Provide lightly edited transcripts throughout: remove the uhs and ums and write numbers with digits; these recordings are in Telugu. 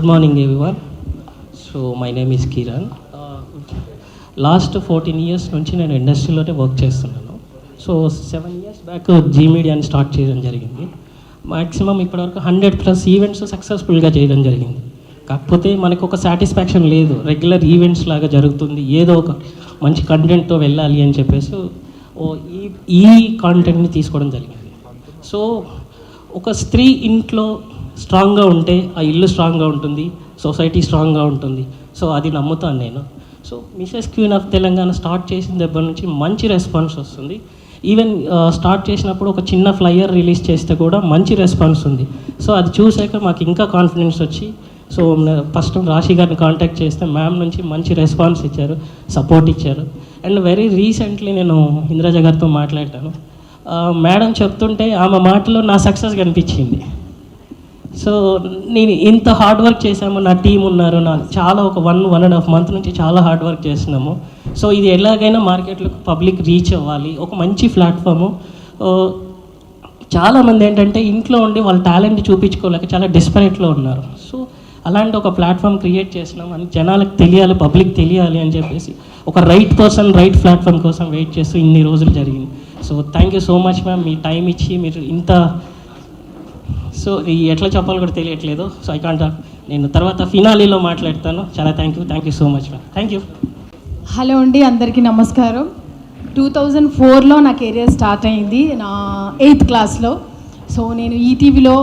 Good morning everyone. So my name is Kiran. Last 14 years నుంచి నేను ఇండస్ట్రీలోనే వర్క్ చేస్తున్నాను. సో 7 years బ్యాక్ జీ మీడియాని స్టార్ట్ చేయడం జరిగింది. మ్యాక్సిమం ఇప్పటివరకు 100+ ఈవెంట్స్ సక్సెస్ఫుల్గా చేయడం జరిగింది. కాకపోతే మనకు ఒక సాటిస్ఫాక్షన్ లేదు, రెగ్యులర్ ఈవెంట్స్ లాగా జరుగుతుంది, ఏదో ఒక మంచి కంటెంట్తో వెళ్ళాలి అని చెప్పేసి ఈ కాంటెంట్ని తీసుకోవడం జరిగింది. సో ఒక స్త్రీ ఇంట్లో స్ట్రాంగ్గా ఉంటే ఆ ఇల్లు స్ట్రాంగ్గా ఉంటుంది, సొసైటీ స్ట్రాంగ్గా ఉంటుంది. సో అది నమ్ముతాను నేను. So Mrs queen of Telangana start చేసిన దగ్గర నుంచి మంచి రెస్పాన్స్ వస్తుంది. ఈవెన్ స్టార్ట్ చేసినప్పుడు ఒక చిన్న ఫ్లైయర్ రిలీజ్ చేస్తే కూడా మంచి రెస్పాన్స్ ఉంది. సో అది చూసాక మాకు ఇంకా కాన్ఫిడెన్స్ వచ్చి సో ఫస్ట్ రాశి గారిని కాంటాక్ట్ చేస్తే మ్యామ్ నుంచి మంచి రెస్పాన్స్ ఇచ్చారు, సపోర్ట్ ఇచ్చారు. అండ్ వెరీ రీసెంట్లీ నేను ఇంద్రజ గారితో మాట్లాడాను. మేడం చెప్తుంటే ఆమె మాటలో నా సక్సెస్ కనిపించింది. సో నేను ఇంత హార్డ్ వర్క్ చేశాము, నా టీం ఉన్నారు, నా చాలా ఒక 1.5 month నుంచి చాలా హార్డ్ వర్క్ చేస్తున్నాము. సో ఇది ఎలాగైనా మార్కెట్లో పబ్లిక్ రీచ్ అవ్వాలి, ఒక మంచి ప్లాట్ఫాము. చాలామంది ఏంటంటే ఇంట్లో ఉండి వాళ్ళ టాలెంట్ చూపించుకోలేక చాలా డెస్పరేట్లో ఉన్నారు. సో అలాంటి ఒక ప్లాట్ఫామ్ క్రియేట్ చేసినాం అని జనాలకు తెలియాలి, పబ్లిక్ తెలియాలి అని చెప్పేసి ఒక రైట్ పర్సన్ రైట్ ప్లాట్ఫామ్ కోసం వెయిట్ చేస్తూ ఇన్ని రోజులు జరిగింది. So thank you so much ma'am, me time ఇచ్చి మీరు ఇంత సో ఎట్లా చెప్పాలో కూడా తెలియట్లేదు. సో ఐ కాంట్, నేను తర్వాత ఫినాలీలో మాట్లాడతాను. చాలా thank you so much ma'am. Thank you. Hello అండి, అందరికీ నమస్కారం. 2004లో నా కెరియర్ స్టార్ట్ అయింది, నా 8th క్లాస్లో. సో నేను ఈటీవీలో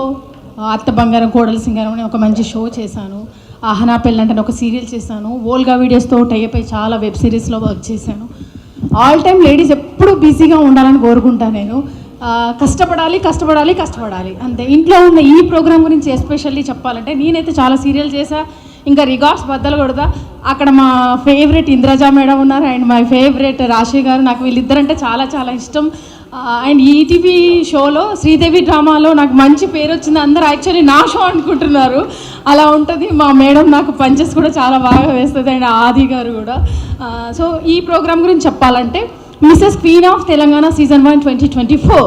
అత్త బంగారం కోడల సింగారం అనే ఒక మంచి షో చేశాను. ఆహనా పెళ్ళంటే ఒక సీరియల్ చేశాను. వోల్గా వీడియోస్తో టైప్ అయి చాలా వెబ్ సిరీస్లో వర్క్ చేశాను. ఆల్ టైమ్ లేడీస్ ఎప్పుడూ బిజీగా ఉండాలని కోరుకుంటాను నేను. కష్టపడాలి కష్టపడాలి కష్టపడాలి అంతే. ఇంట్లో ఉన్న ఈ ప్రోగ్రామ్ గురించి ఎస్పెషల్లీ చెప్పాలంటే నేనైతే చాలా సీరియల్ చేశా, ఇంకా రికార్డ్స్ బద్దలు కొడతా. అక్కడ మా ఫేవరెట్ ఇంద్రజ మేడం ఉన్నారు అండ్ మై ఫేవరెట్ రాశి గారు. నాకు వీళ్ళిద్దరంటే చాలా చాలా ఇష్టం. అండ్ ఈటీవీ షోలో శ్రీదేవి డ్రామాలో నాకు మంచి పేరు వచ్చింది. అందరూ యాక్చువల్లీ నా షో అనుకుంటున్నారు, అలా ఉంటుంది. మా మేడం నాకు పంచెస్ కూడా చాలా బాగా వేస్తుంది అండ్ ఆది గారు కూడా. సో ఈ ప్రోగ్రామ్ గురించి చెప్పాలంటే Mrs queen of Telangana season 1 2024.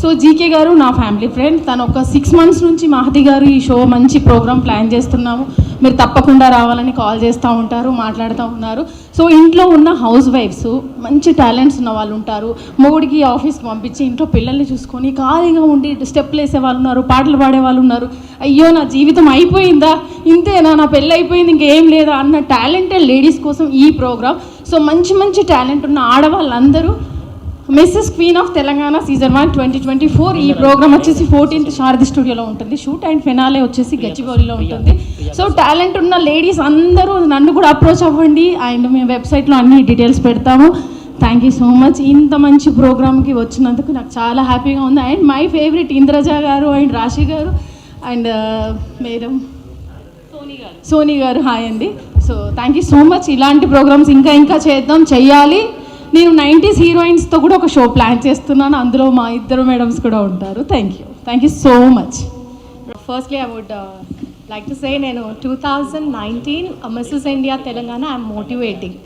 So GK గారు నా ఫ్యామిలీ ఫ్రెండ్. తను ఒక 6 months నుంచి మహతి గారు ఈ షో మంచి ప్రోగ్రామ్ ప్లాన్ చేస్తున్నాము, మీరు తప్పకుండా రావాలని కాల్ చేస్తూ ఉంటారు, మాట్లాడుతూ ఉన్నారు. సో ఇంట్లో ఉన్న హౌస్ వైఫ్స్ మంచి టాలెంట్స్ ఉన్న వాళ్ళు ఉంటారు. మొగుడికి ఆఫీస్కి పంపించి ఇంట్లో పిల్లల్ని చూసుకొని ఖాళీగా ఉండి స్టెప్లు వేసే వాళ్ళు ఉన్నారు, పాటలు పాడే వాళ్ళు ఉన్నారు. అయ్యో నా జీవితం అయిపోయిందా, ఇంతేనా, నా పెళ్ళి అయిపోయింది, ఇంకేం లేదా అన్న టాలెంటెడ్ లేడీస్ కోసం ఈ ప్రోగ్రామ్. సో మంచి మంచి టాలెంట్ ఉన్న ఆడవాళ్ళందరూ Mrs Queen of Telangana season 1 2024. ఈ ప్రోగ్రామ్ వచ్చేసి 14th శారది స్టూడియోలో ఉంటుంది. షూట్ అండ్ ఫినాలే వచ్చేసి గచ్చిబౌలిలో ఉంటుంది. సో టాలెంట్ ఉన్న లేడీస్ అందరూ నన్ను కూడా అప్రోచ్ అవ్వండి అండ్ మేము వెబ్సైట్లో అన్ని డీటెయిల్స్ పెడతాము. Thank you so much. ఇంత మంచి ప్రోగ్రామ్కి వచ్చినందుకు నాకు చాలా హ్యాపీగా ఉంది. అండ్ మై ఫేవరెట్ ఇంద్రజ గారు అండ్ రాశి గారు అండ్ మేడం సోనీ గారు, హాయ్ అండి. So thank you so much. ఇలాంటి ప్రోగ్రామ్స్ ఇంకా ఇంకా చేద్దాం, చెయ్యాలి. నేను 90s హీరోయిన్స్తో కూడా ఒక షో ప్లాన్ చేస్తున్నాను, అందులో మా ఇద్దరు మేడమ్స్ కూడా ఉంటారు. Thank you so much. Firstly I would like to say నేను 2019 Mrs India Telangana I'm motivating.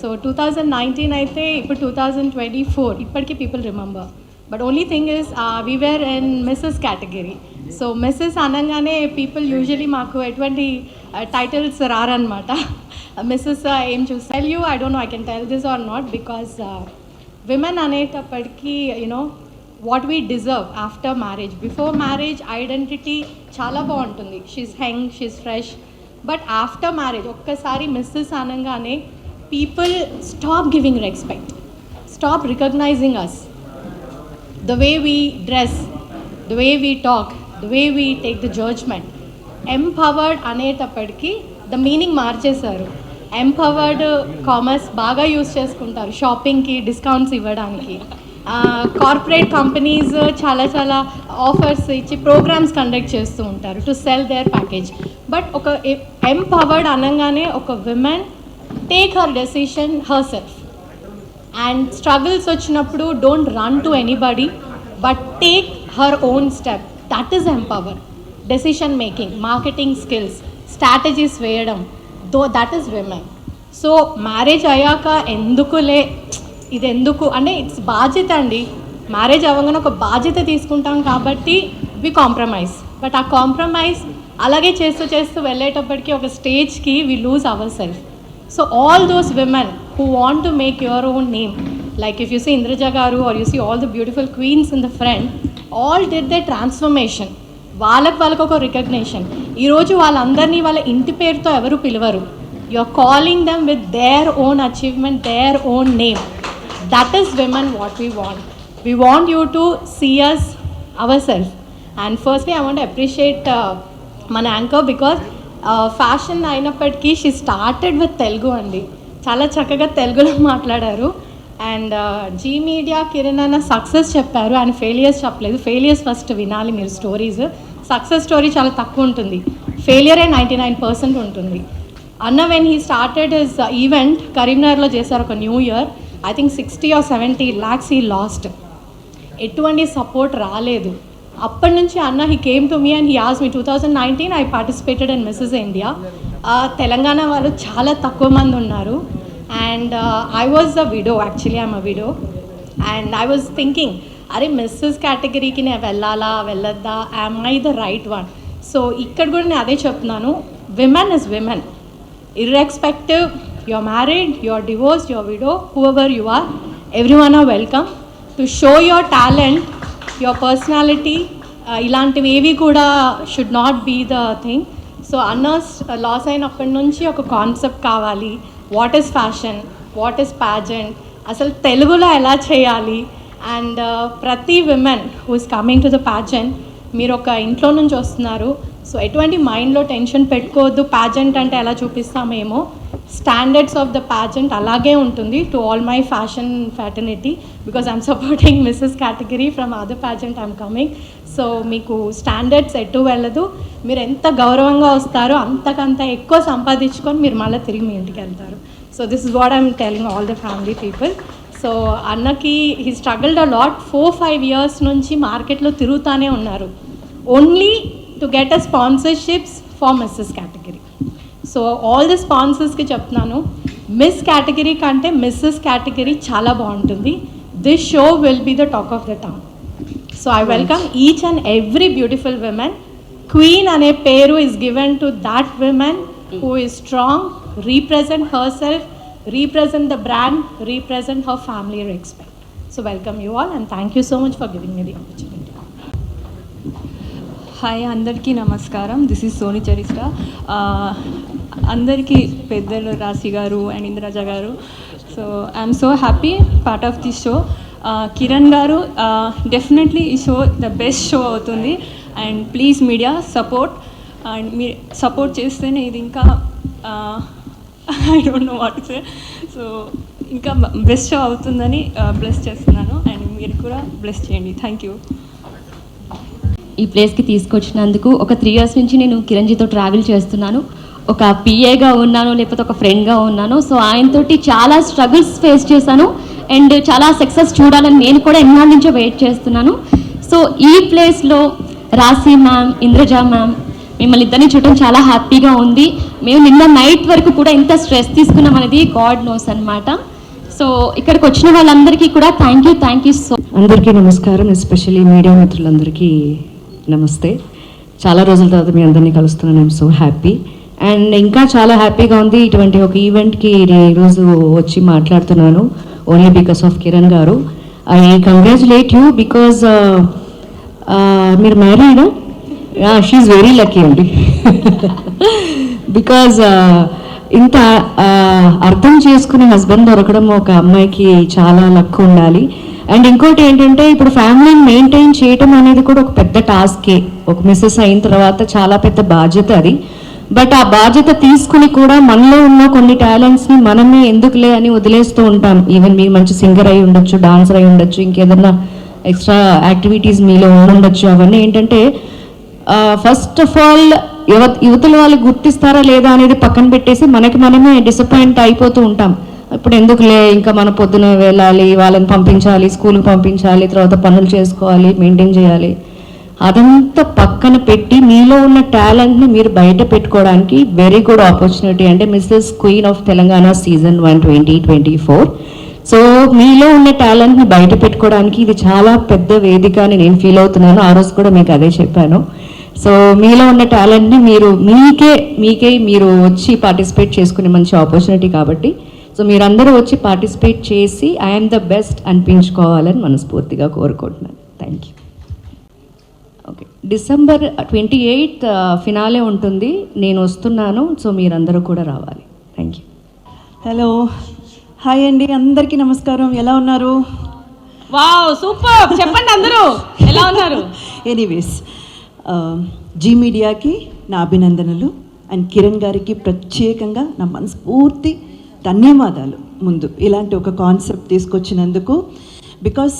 So 2019 అయితే ఇప్పుడు 2024 ఇప్పటికీ people remember. But only thing is we were in Mrs category. So Mrs అనగానే పీపుల్ యూజువలీ మాకు ఎటువంటి టైటిల్స్ రారనమాట. మిస్సెస్ ఏం చూసి tell you, I don't know I can tell this are not, because women అనేటప్పటికీ you know what we deserve after marriage. Before marriage identity చాలా బాగుంటుంది, she's young, she's fresh. But after marriage ఒక్కసారి మిస్సెస్ అనగానే people stop giving respect, stop recognizing us, the way we dress, the way we talk, the way we take the judgment. Empowered అనేటప్పటికీ ద మీనింగ్ మార్చేశారు. ఎంపవర్డ్ కామర్స్ బాగా యూస్ చేసుకుంటారు షాపింగ్కి, డిస్కౌంట్స్ ఇవ్వడానికి. కార్పొరేట్ కంపెనీస్ చాలా చాలా ఆఫర్స్ ఇచ్చి ప్రోగ్రామ్స్ కండక్ట్ చేస్తూ ఉంటారు to sell their package. But ఒక ఎంపవర్డ్ అనగానే ఒక women take her decision herself. And struggles వచ్చినప్పుడు don't run to anybody but take her own step. That is empower. Decision making, marketing skills, strategies వేయడం, that is women. So marriage అయ్యాక ఎందుకులే ఇది ఎందుకు అంటే ఇట్స్ బాధ్యత అండి. మ్యారేజ్ అవ్వగానే ఒక బాధ్యత తీసుకుంటాం కాబట్టి వి కాంప్రమైజ్. బట్ ఆ కాంప్రమైజ్ అలాగే చేస్తూ చేస్తూ వెళ్ళేటప్పటికి ఒక స్టేజ్కి we lose our self. So all those women who want to make your own name, like if you see Indraja garu or you see all the beautiful queens in the front, all did their transformation. వాళ్ళకు ఒక రికగ్నేషన్. ఈరోజు వాళ్ళందరినీ వాళ్ళ ఇంటి పేరుతో ఎవరు పిలవరు. You are calling them with their own achievement, their own name. That is women what we want. We want you to see us ourself. And firstly I want appreciate మన యాంకర్ బికాజ్ ఫ్యాషన్ అయినప్పటికీ షీ స్టార్టెడ్ విత్ తెలుగు అండి. చాలా చక్కగా తెలుగులో మాట్లాడారు. అండ్ జీ మీడియా కిరణ్ అన్న సక్సెస్ చెప్పారు, ఆయన ఫెయిలియర్స్ చెప్పలేదు. ఫెయిలియర్స్ ఫస్ట్ వినాలి మీరు స్టోరీస్. సక్సెస్ స్టోరీ చాలా తక్కువ ఉంటుంది, ఫెయిలియరే 99% ఉంటుంది. అన్న when he started his event కరీంనగర్లో చేశారు ఒక new year. I think 60 or 70 lakhs he lost. ఎటువంటి సపోర్ట్ రాలేదు. అప్పటి నుంచి అన్న he came to me and he asked me 2019 I participated in missus India. Telangana వాళ్ళు చాలా తక్కువ మంది ఉన్నారు. And I was a widow, actually I'm a widow. And I was thinking, అరే మిస్సెస్ కేటగిరీకి నేను వెళ్ళాలా వెళ్ళొద్దా, am I the right one? So ఇక్కడ కూడా నేను అదే చెప్తున్నాను, women is women irrespective. You are married, you are divorced, you are widow, whoever you are, everyone are welcome to show your talent, your personality. ఇలాంటివి ఏవి కూడా should not be the thing. So అన్నర్స్ లాస్ అయినప్పటి నుంచి ఒక కాన్సెప్ట్ కావాలి, what is fashion, what is pageant, అసలు తెలుగులో ఎలా చేయాలి. అండ్ ప్రతి women who is coming to the pageant, మీరు ఒక ఇంట్లో నుంచి వస్తున్నారు, సో ఎటువంటి మైండ్లో టెన్షన్ పెట్టుకోవద్దు. ప్యాజెంట్ అంటే ఎలా చూపిస్తామేమో, స్టాండర్డ్స్ ఆఫ్ ద ప్యాజెంట్ అలాగే ఉంటుంది. To all my fashion fraternity, because I'm supporting Mrs category from other pageant I'm coming. So మీకు స్టాండర్డ్స్ ఎటు వెళ్ళదు, మీరు ఎంత గౌరవంగా వస్తారో అంతకంత ఎక్కువ సంపాదించుకొని మీరు మళ్ళీ తిరిగి మీ ఇంటికి వెళ్తారు. So this is what I'm telling all the family people. So అన్నకి he struggled a lot. 4-5 years నుంచి మార్కెట్లో తిరుగుతూనే ఉన్నారు, only to get a sponsorships for Mrs category. So all the స్పాన్సర్స్కి చెప్తున్నాను, మిస్ కేటగిరీ కంటే మిస్సెస్ కేటగిరీ చాలా బాగుంటుంది. This show will be the talk of the town. So I welcome each and every beautiful women. Queen అనే పేరు is given to that women who is strong, represent her self, represent the brand, represent her family respect. So welcome you all and thank you so much for giving me the opportunity. Hi, అందరికీ నమస్కారం. This is Soni Charishta. అందరికీ పెద్దలు Rashi garu and Indraja garu. So I'm so happy part of this show. Kiran garu, definitely ఈ షో ద బెస్ట్ షో అవుతుంది. And please media support, and మీరు సపోర్ట్ చేస్తేనే ఇది ఇంకా I don't know what to say. So ఇంకా బెస్ట్ షో అవుతుందని బ్లెస్ చేస్తున్నాను, అండ్ మీరు కూడా బ్లెస్ చేయండి. Thank you. ఈ ప్లేస్కి తీసుకొచ్చినందుకు. ఒక 3 years నుంచి నేను కిరణ్జీతో ట్రావెల్ చేస్తున్నాను. ఒక పిఏగా ఉన్నాను, లేకపోతే ఒక ఫ్రెండ్గా ఉన్నాను. సో ఆయనతోటి చాలా స్ట్రగుల్స్ ఫేస్ చేశాను అండ్ చాలా సక్సెస్ చూడాలని నేను కూడా ఎన్నాళ్ళ నుంచో వెయిట్ చేస్తున్నాను. సో ఈ ప్లేస్లో రాశి మ్యామ్, ఇంద్రజ మ్యామ్, మిమ్మల్ని ఇద్దరిని చూడటం చాలా హ్యాపీగా ఉంది. మేము నిన్న నైట్ వరకు కూడా ఎంత స్ట్రెస్ తీసుకున్నాం అనేది గాడ్ నోస్ అనమాట. సో ఇక్కడికి వచ్చిన వాళ్ళందరికీ కూడా థ్యాంక్ యూ సో. అందరికీ నమస్కారం, ఎస్పెషల్లీ మీడియా మిత్రులందరికీ నమస్తే. చాలా రోజుల తర్వాత మీ అందరినీ కలుస్తున్నాను. ఐఎమ్ సో హ్యాపీ అండ్ ఇంకా చాలా హ్యాపీగా ఉంది. ఇటువంటి ఒక ఈవెంట్కి నేను ఈరోజు వచ్చి మాట్లాడుతున్నాను ఓన్లీ బికాస్ ఆఫ్ కిరణ్ గారు. ఐ కంగ్రాచులేట్ యూ బికాజ్ మీరు మ్యారీడ్. షీఈ్ వెరీ లక్కీ అండి బికాజ్ ఇంత అర్థం చేసుకునే హస్బెండ్ దొరకడం ఒక అమ్మాయికి చాలా లక్ ఉండాలి. అండ్ ఇంకోటి ఏంటంటే, ఇప్పుడు ఫ్యామిలీని మెయింటైన్ చేయటం అనేది కూడా ఒక పెద్ద టాస్కే. ఒక మిస్సెస్ అయిన తర్వాత చాలా పెద్ద బాధ్యత అది. బట్ ఆ బాధ్యత తీసుకుని కూడా మనలో ఉన్న కొన్ని టాలెంట్స్ని మనమే ఎందుకులే అని వదిలేస్తూ ఉంటాం. ఈవెన్ మీరు మంచి సింగర్ అయి ఉండొచ్చు, డాన్సర్ అయి ఉండొచ్చు, ఇంకేదన్నా ఎక్స్ట్రా యాక్టివిటీస్ మీలో ఉండొచ్చు. అవన్నీ ఏంటంటే ఫస్ట్ ఆఫ్ ఆల్ యువతల వాళ్ళు గుర్తిస్తారా లేదా అనేది పక్కన పెట్టేసి మనకి మనమే డిసప్పాయింట్ అయిపోతూ ఉంటాం. ఇప్పుడు ఎందుకులే, ఇంకా మన పొద్దున వెళ్ళాలి, వాళ్ళని పంపించాలి, స్కూల్కి పంపించాలి, తర్వాత పనులు చేసుకోవాలి, మెయింటైన్ చేయాలి. అదంతా పక్కన పెట్టి మీలో ఉన్న టాలెంట్ని మీరు బయట పెట్టుకోవడానికి వెరీ గుడ్ ఆపర్చునిటీ. అంటే Mrs Queen of Telangana Season 1 2024. So మీలో ఉన్న టాలెంట్ని బయట పెట్టుకోవడానికి ఇది చాలా పెద్ద వేదిక అని నేను ఫీల్ అవుతున్నాను. ఆ రోజు కూడా మీకు అదే చెప్పాను. సో మీలో ఉన్న టాలెంట్ని మీకే మీరు వచ్చి పార్టిసిపేట్ చేసుకునే మంచి ఆపర్చునిటీ కాబట్టి సో మీరందరూ వచ్చి పార్టిసిపేట్ చేసి ఐఎమ్ ద బెస్ట్ అనిపించుకోవాలని మనస్ఫూర్తిగా కోరుకుంటున్నాను. Thank you. Okay, December 28 finale ఉంటుంది. నేను వస్తున్నాను, సో మీరందరూ కూడా రావాలి. Thank you. హలో, హాయ్ అండి, అందరికీ నమస్కారం. ఎలా ఉన్నారు? Wow, super. చెప్పండి అందరూ ఎలా ఉన్నారు? ఎనీవేస్, జీ మీడియాకి నా అభినందనలు అండ్ కిరణ్ గారికి ప్రత్యేకంగా నా మనస్ఫూర్తి ధన్యవాదాలు. ముందు ఇలాంటి ఒక కాన్సెప్ట్ తీసుకొచ్చినందుకు. బికాస్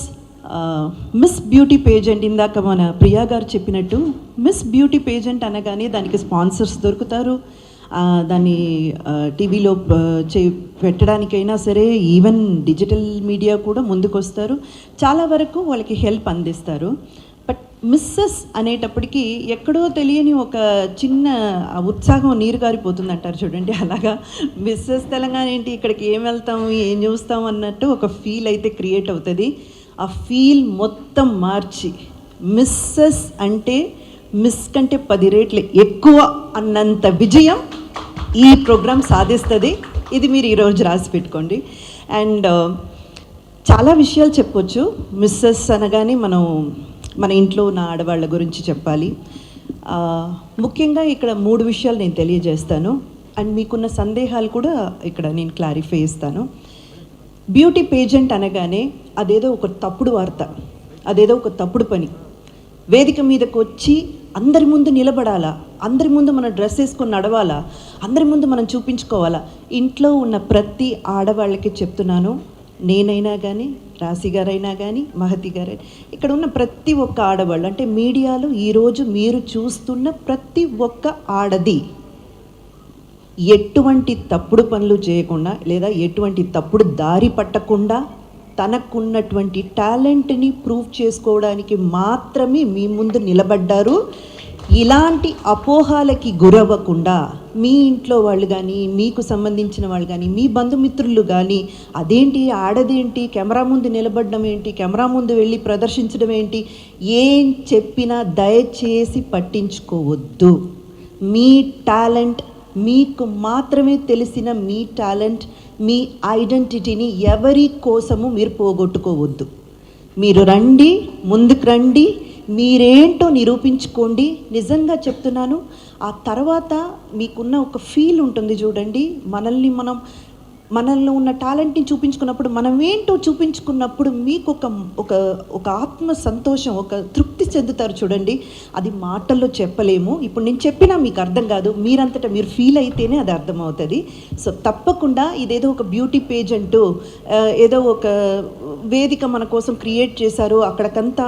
మిస్ బ్యూటీ పేజెంట్, ఇందాక మన ప్రియా గారు చెప్పినట్టు మిస్ బ్యూటీ పేజెంట్ అనగానే దానికి స్పాన్సర్స్ దొరుకుతారు, దాన్ని టీవీలో పెట్టడానికైనా సరే, ఈవెన్ డిజిటల్ మీడియా కూడా ముందుకొస్తారు, చాలా వరకు వాళ్ళకి హెల్ప్ అందిస్తారు. బట్ మిస్సెస్ అనేటప్పటికీ ఎక్కడో తెలియని ఒక చిన్న ఉత్సాహం నీరు గారిపోతుంది అంటారు చూడండి, అలాగా మిస్సెస్ తెలంగాణ ఏంటి, ఇక్కడికి ఏం వెళ్తాము, ఏం చూస్తాం అన్నట్టు ఒక ఫీల్ అయితే క్రియేట్ అవుతుంది. ఆ ఫీల్ మొత్తం మార్చి మిస్సెస్ అంటే మిస్ కంటే 10 రెట్లు ఎక్కువ అన్నంత విజయం ఈ ప్రోగ్రాం సాధిస్తుంది. ఇది మీరు ఈరోజు రాసి పెట్టుకోండి. అండ్ చాలా విషయాలు చెప్పొచ్చు. మిస్సెస్ అనగానే మన ఇంట్లో ఉన్న ఆడవాళ్ళ గురించి చెప్పాలి. ముఖ్యంగా ఇక్కడ 3 విషయాలు నేను తెలియజేస్తాను అండ్ మీకున్న సందేహాలు కూడా ఇక్కడ నేను క్లారిఫై చేస్తాను. బ్యూటీ పేజెంట్ అనగానే అదేదో ఒక తప్పుడు వార్త, అదేదో ఒక తప్పుడు పని. వేదిక మీదకి వచ్చి అందరి ముందు నిలబడాలా, అందరి ముందు మనం డ్రెస్ వేసుకొని నడవాలా, అందరి ముందు మనం చూపించుకోవాలా. ఇంట్లో ఉన్న ప్రతి ఆడవాళ్ళకి చెప్తున్నాను, నేనైనా కానీ, రాశి గారైనా కానీ, మహతి గారైనా, ఇక్కడ ఉన్న ప్రతి ఒక్క ఆడవాళ్ళు, అంటే మీడియాలో ఈరోజు మీరు చూస్తున్న ప్రతి ఒక్క ఆడది ఎటువంటి తప్పుడు పనులు చేయకుండా లేదా ఎటువంటి తప్పుడు దారి పట్టకుండా తనకున్నటువంటి టాలెంట్ని ప్రూవ్ చేసుకోవడానికి మాత్రమే మీ ముందు నిలబడ్డారు. ఇలాంటి అపోహాలకి గురవ్వకుండా మీ ఇంట్లో వాళ్ళు కానీ, మీకు సంబంధించిన వాళ్ళు కానీ, మీ బంధుమిత్రులు కానీ, అదేంటి ఆడదేంటి, కెమెరా ముందు నిలబడడం ఏంటి, కెమెరా ముందు వెళ్ళి ప్రదర్శించడం ఏంటి, ఏం చెప్పినా దయచేసి పట్టించుకోవద్దు. మీ టాలెంట్, మీకు మాత్రమే తెలిసిన మీ టాలెంట్, మీ ఐడెంటిటీని ఎవరి కోసము మీరు పోగొట్టుకోవద్దు. మీరు రండి, ముందుకు రండి, మీరేంటో నిరూపించుకోండి. నిజంగా చెప్తున్నాను, ఆ తర్వాత మీకున్న ఒక ఫీల్ ఉంటుంది చూడండి, మనల్లో ఉన్న టాలెంట్ని చూపించుకున్నప్పుడు, మనం ఏంటో చూపించుకున్నప్పుడు మీకు ఒక ఆత్మ సంతోషం, ఒక తృప్తి చెందుతారు చూడండి. అది మాటల్లో చెప్పలేము. ఇప్పుడు నేను చెప్పినా మీకు అర్థం కాదు, మీరంతటా మీరు ఫీల్ అయితేనే అది అర్థమవుతుంది. సో తప్పకుండా ఇదేదో ఒక బ్యూటీ పేజ్ అంటూ ఏదో ఒక వేదిక మన కోసం క్రియేట్ చేశారు, అక్కడికంతా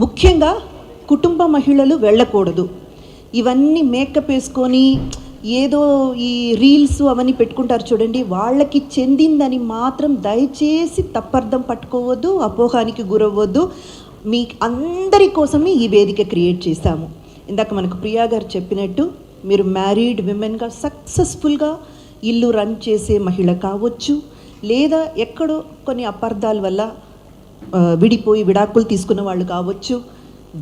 ముఖ్యంగా కుటుంబ మహిళలు వెళ్ళకూడదు. ఇవన్నీ మేకప్ వేసుకొని ఏదో ఈ రీల్స్ అవన్నీ పెట్టుకుంటారు చూడండి, వాళ్ళకి చెందిందని మాత్రం దయచేసి తప్పర్థం పట్టుకోవద్దు, అపోహానికి గురవ్వద్దు. మీ అందరి కోసమే ఈ వేదిక క్రియేట్ చేశాము. ఇందాక మనకు ప్రియా గారు చెప్పినట్టు, మీరు మ్యారీడ్ విమెన్గా సక్సెస్ఫుల్గా ఇల్లు రన్ చేసే మహిళ కావచ్చు, లేదా ఎక్కడో కొన్ని అపార్థాల వల్ల విడిపోయి విడాకులు తీసుకున్న వాళ్ళు కావచ్చు,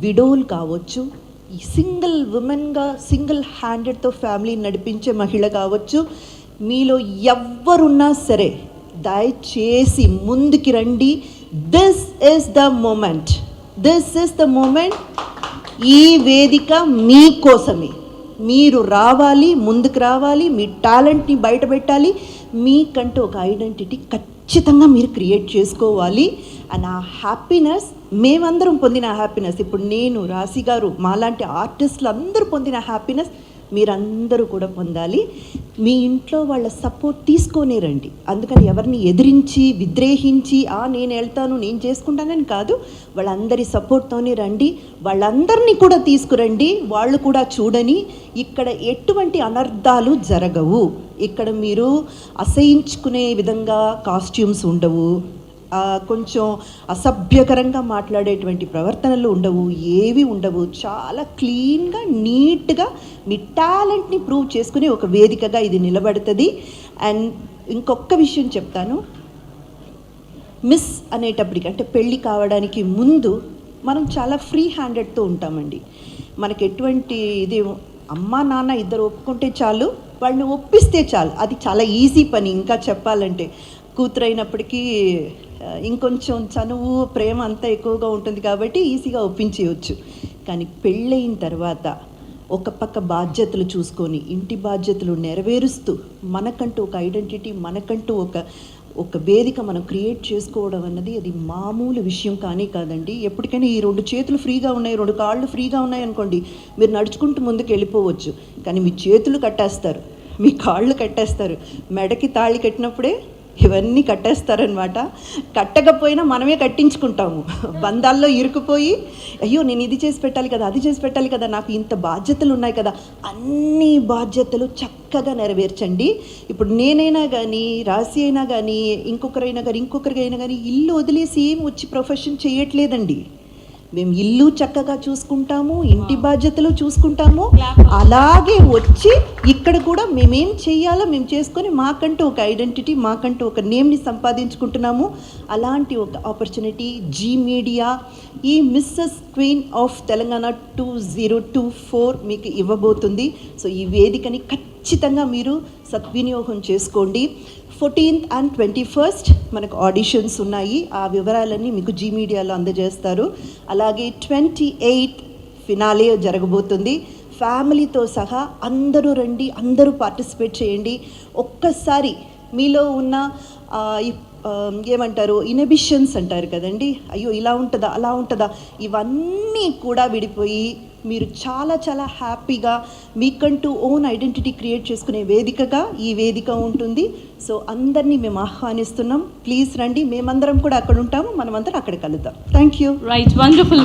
విడోలు కావచ్చు, సింగిల్ ఉమెన్గా సింగిల్ హ్యాండెడ్తో ఫ్యామిలీని నడిపించే మహిళ కావచ్చు, మీలో ఎవ్వరున్నా సరే దయచేసి ముందుకి రండి. This is the moment, this is the moment. ఈ వేదిక మీకోసమే. మీరు రావాలి, ముందుకు రావాలి, మీ టాలెంట్ని బయట పెట్టాలి, మీకంటూ ఒక ఐడెంటిటీ ఖచ్చితంగా మీరు క్రియేట్ చేసుకోవాలి. అండ్ ఆ హ్యాపీనెస్, మేమందరం పొందిన హ్యాపీనెస్, ఇప్పుడు నేను, రాశి గారు, మాలాంటి ఆర్టిస్టులు అందరూ పొందిన హ్యాపీనెస్ మీరందరూ కూడా పొందాలి. మీ ఇంట్లో వాళ్ళ సపోర్ట్ తీసుకొనే రండి. అందుకని ఎవరిని ఎదిరించి విద్రేహించి నేను వెళ్తాను, నేను చేసుకుంటానని కాదు, వాళ్ళందరి సపోర్ట్తోనే రండి. వాళ్ళందరినీ కూడా తీసుకురండి, వాళ్ళు కూడా చూడని. ఇక్కడ ఎటువంటి అనర్థాలు జరగవు. ఇక్కడ మీరు అసహించుకునే విధంగా కాస్ట్యూమ్స్ ఉండవు, కొంచెం అసభ్యకరంగా మాట్లాడేటువంటి ప్రవర్తనలు ఉండవు, ఏవి ఉండవు. చాలా క్లీన్గా, నీట్గా మీ టాలెంట్ని ప్రూవ్ చేసుకునే ఒక వేదికగా ఇది నిలబడుతుంది. అండ్ ఇంకొక విషయం చెప్తాను, మిస్ అనేటప్పటికి, అంటే పెళ్ళి కావడానికి ముందు మనం చాలా ఫ్రీ హ్యాండెడ్తో ఉంటామండి. మనకి ఎటువంటి ఇది అమ్మ నాన్న ఇద్దరు ఒప్పుకుంటే చాలు, వాళ్ళని ఒప్పిస్తే చాలు. అది చాలా ఈజీ పని. ఇంకా చెప్పాలంటే కూతురు అయినప్పటికీ ఇంకొంచెం చనువు ప్రేమ అంతా ఎక్కువగా ఉంటుంది కాబట్టి ఈజీగా ఒప్పించేయచ్చు. కానీ పెళ్ళయిన తర్వాత ఒక పక్క బాధ్యతలు చూసుకొని ఇంటి బాధ్యతలు నెరవేరుస్తూ మనకంటూ ఒక ఐడెంటిటీ, మనకంటూ ఒక వేదిక మనం క్రియేట్ చేసుకోవడం అన్నది అది మామూలు విషయం కానీ కాదండి. ఎప్పటికైనా ఈ 2 చేతులు ఫ్రీగా ఉన్నాయి, 2 కాళ్ళు ఫ్రీగా ఉన్నాయి అనుకోండి, మీరు నడుచుకుంటూ ముందుకు వెళ్ళిపోవచ్చు. కానీ మీ చేతులు కట్టేస్తారు, మీ కాళ్ళు కట్టేస్తారు. మెడకి తాళి కట్టినప్పుడే ఇవన్నీ కట్టేస్తారనమాట. కట్టకపోయినా మనమే కట్టించుకుంటాము. బంధాల్లో ఇరుకుపోయి అయ్యో నేను ఇది చేసి పెట్టాలి కదా, అది చేసి పెట్టాలి కదా, నాకు ఇంత బాధ్యతలు ఉన్నాయి కదా, అన్ని బాధ్యతలు చక్కగా నెరవేర్చండి. ఇప్పుడు నేనైనా కానీ, రాశి అయినా కానీ, ఇంకొకరికైనా కానీ ఇల్లు వదిలేసి ఏం వచ్చి ప్రొఫెషన్ చేయట్లేదండి. మేము ఇల్లు చక్కగా చూసుకుంటాము, ఇంటి బాధ్యతలు చూసుకుంటాము, అలాగే వచ్చి ఇక్కడ కూడా మేమేం చేయాలో మేము చేసుకొని మాకంటూ ఒక ఐడెంటిటీ, మాకంటూ ఒక నేమ్ని సంపాదించుకుంటున్నాము. అలాంటి ఒక ఆపర్చునిటీ జీ మీడియా ఈ మిస్సెస్ క్వీన్ ఆఫ్ తెలంగాణ 2024 మీకు ఇవ్వబోతుంది. సో ఈ వేదికని ఖచ్చితంగా మీరు సద్వినియోగం చేసుకోండి. 14th and 21st మనకు ఆడిషన్స్ ఉన్నాయి. ఆ వివరాలన్నీ మీకు జీ మీడియాలో అందజేస్తారు. అలాగే 28th ఫినాలే జరగబోతుంది. ఫ్యామిలీతో సహా అందరూ రండి, అందరూ పార్టిసిపేట్ చేయండి. ఒక్కసారి మీలో ఉన్న ఏమంటారు ఇన్హిబిషన్స్ అంటారు కదండి, అయ్యో ఇలా ఉంటుందా అలా ఉంటుందా, ఇవన్నీ కూడా విడిపోయి మీరు చాలా చాలా హ్యాపీగా మీకంటూ ఓన్ ఐడెంటిటీ క్రియేట్ చేసుకునే వేదికగా ఈ వేదిక ఉంటుంది. సో అందరినీ మేము ఆహ్వానిస్తున్నాం. ప్లీజ్ రండి, మేమందరం కూడా అక్కడ ఉంటాము, మనమందరం అక్కడ కలుద్దాం. Thank you. Right, wonderful.